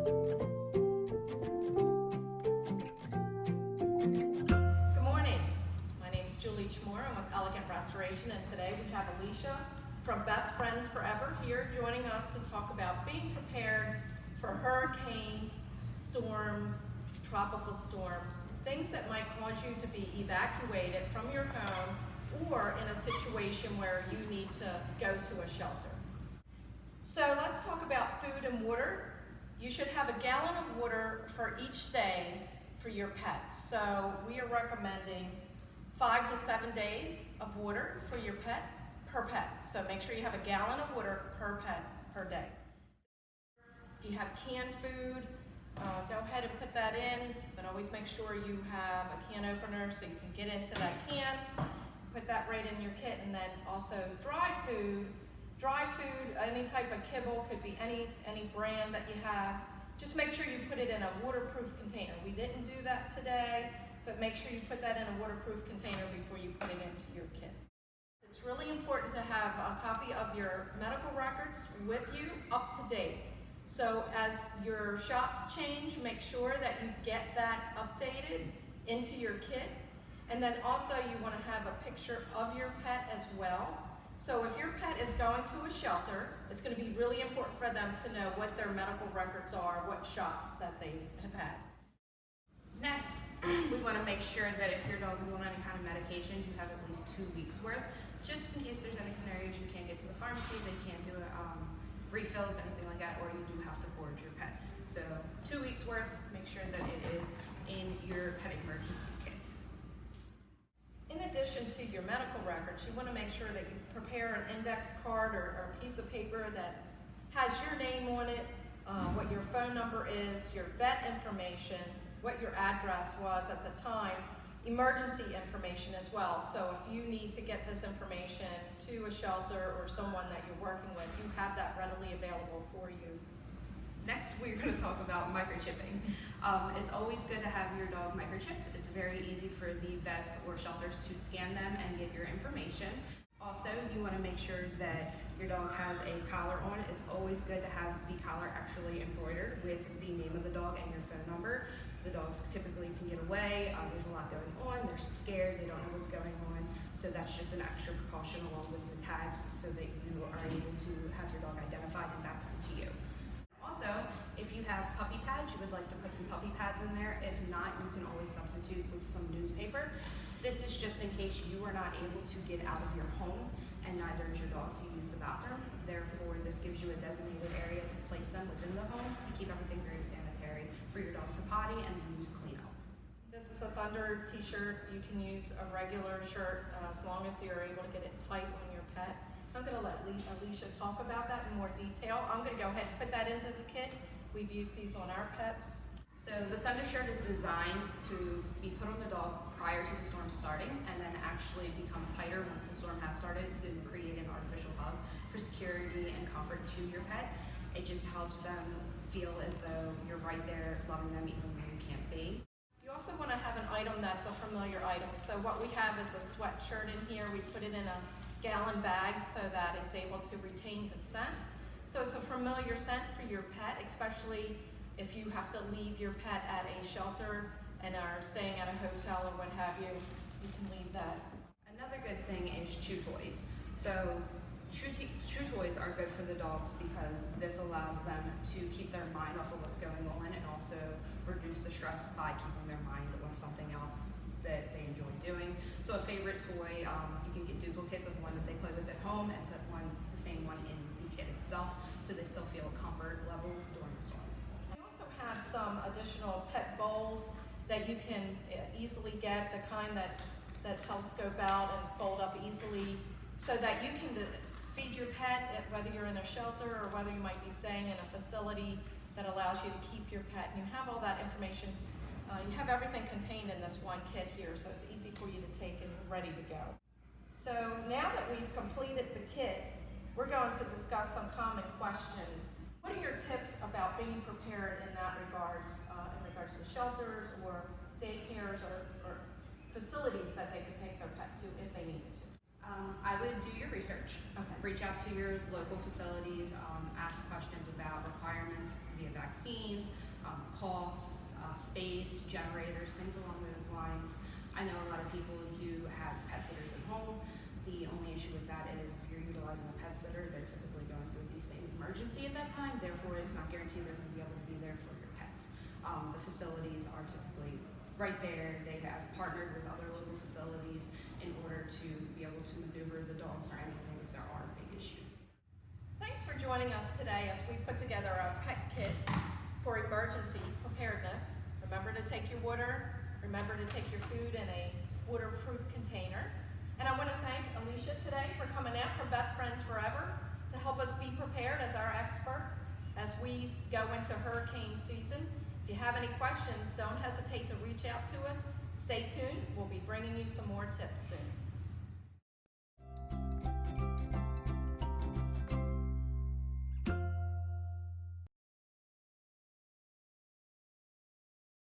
Good morning. My name is Julie Chamora. I'm with Elegant Restoration, and today we have Alicia from Best Friends Forever here joining us to talk about being prepared for hurricanes, storms, tropical storms, things that might cause you to be evacuated from your home or in a situation where you need to go to a shelter. So let's talk about food and water. You should have a gallon of water for each day for your pets. So we are recommending 5 to 7 days of water for your pet per pet. So make sure you have a gallon of water per pet per day. If you have canned food, go ahead and put that in, but always make sure you have a can opener so you can get into that can, put that right in your kit. And then also dry food, any type of kibble, could be any brand that you have. Just make sure you put it in a waterproof container. We didn't do that today, but make sure you put that in a waterproof container before you put it into your kit. It's really important to have a copy of your medical records with you up to date. So as your shots change, make sure that you get that updated into your kit. And then also you want to have a picture of your pet as well. So if your pet is going to a shelter, it's going to be really important for them to know what their medical records are, what shots that they have had. Next, we want to make sure that if your dog is on any kind of medications, you have at least 2 weeks worth, just in case there's any scenarios you can't get to the pharmacy, they can't do refills, anything like that, or you do have to board your pet. So 2 weeks worth, make sure that it is in your pet emergency kit. In addition to your medical records, you want to make sure that you prepare an index card or a piece of paper that has your name on it, what your phone number is, your vet information, what your address was at the time, emergency information as well. So if you need to get this information to a shelter or someone that you're working with, you have that readily available for you. Next, we're going to talk about microchipping. It's always good to have your dog microchipped. It's very easy for the vets or shelters to scan them and get your information. Also, you want to make sure that your dog has a collar on. It's always good to have the collar actually embroidered with the name of the dog and your phone number. The dogs typically can get away. There's a lot going on. They're scared. They don't know what's going on. So that's just an extra precaution along with the tags so that you are able to have your dog identified and back to you. Also, if you have puppy pads, you would like to put some puppy pads in there. If not, you can always substitute with some newspaper. This is just in case you are not able to get out of your home and neither is your dog to use the bathroom. Therefore, this gives you a designated area to place them within the home to keep everything very sanitary for your dog to potty and you to clean up. This is a Thunder t-shirt. You can use a regular shirt as long as you're able to get it tight on your pet. I'm going to let Alicia talk about that in more detail. I'm going to go ahead and put that into the kit. We've used these on our pets. So the Thunder shirt is designed to be put on the dog prior to the storm starting and then actually become tighter once the storm has started to create an artificial hug for security and comfort to your pet. It just helps them feel as though you're right there loving them even though you can't be. You also want to have an item that's a familiar item. So what we have is a sweatshirt in here. We put it in a gallon bag so that it's able to retain the scent. So it's a familiar scent for your pet, especially if you have to leave your pet at a shelter and are staying at a hotel or what have you, you can leave that. Another good thing is chew toys. So chew toys are good for the dogs because this allows them to keep their mind off of what's going on and also reduce the stress by keeping their mind on something else that they enjoy doing. So a favorite toy, you can get duplicates of one that they play with at home and put the same one in the kit itself so they still feel comfort level during the storm. We also have some additional pet bowls that you can easily get, the kind that telescope out and fold up easily so that you can feed your pet, whether you're in a shelter or whether you might be staying in a facility that allows you to keep your pet. And you have all that information. You have everything contained in this one kit here, so it's easy for you to take and ready to go. So now that we've completed the kit, we're going to discuss some common questions. What are your tips about being prepared in that regards, in regards to shelters or daycares or facilities that they could take their pet to if they needed to? I would do your research. Okay. Reach out to your local facilities, ask questions about requirements via vaccines, costs, space, generators, things along those lines. I know a lot of people do have pet sitters at home. The only issue with that is if you're utilizing a pet sitter, they're typically going through the same emergency at that time, therefore it's not guaranteed they're going to be able to be there for your pet. The facilities are typically right there. They have partnered with other local facilities in order to be able to maneuver the dogs or anything if there are big issues. Thanks for joining us today as we put together a pet kit for emergency preparedness. Remember to take your water, remember to take your food in a waterproof container. And I want to thank Alicia today for coming out from Best Friends Forever to help us be prepared as our expert as we go into hurricane season. If you have any questions, don't hesitate to reach out to us. Stay tuned. We'll be bringing you some more tips soon.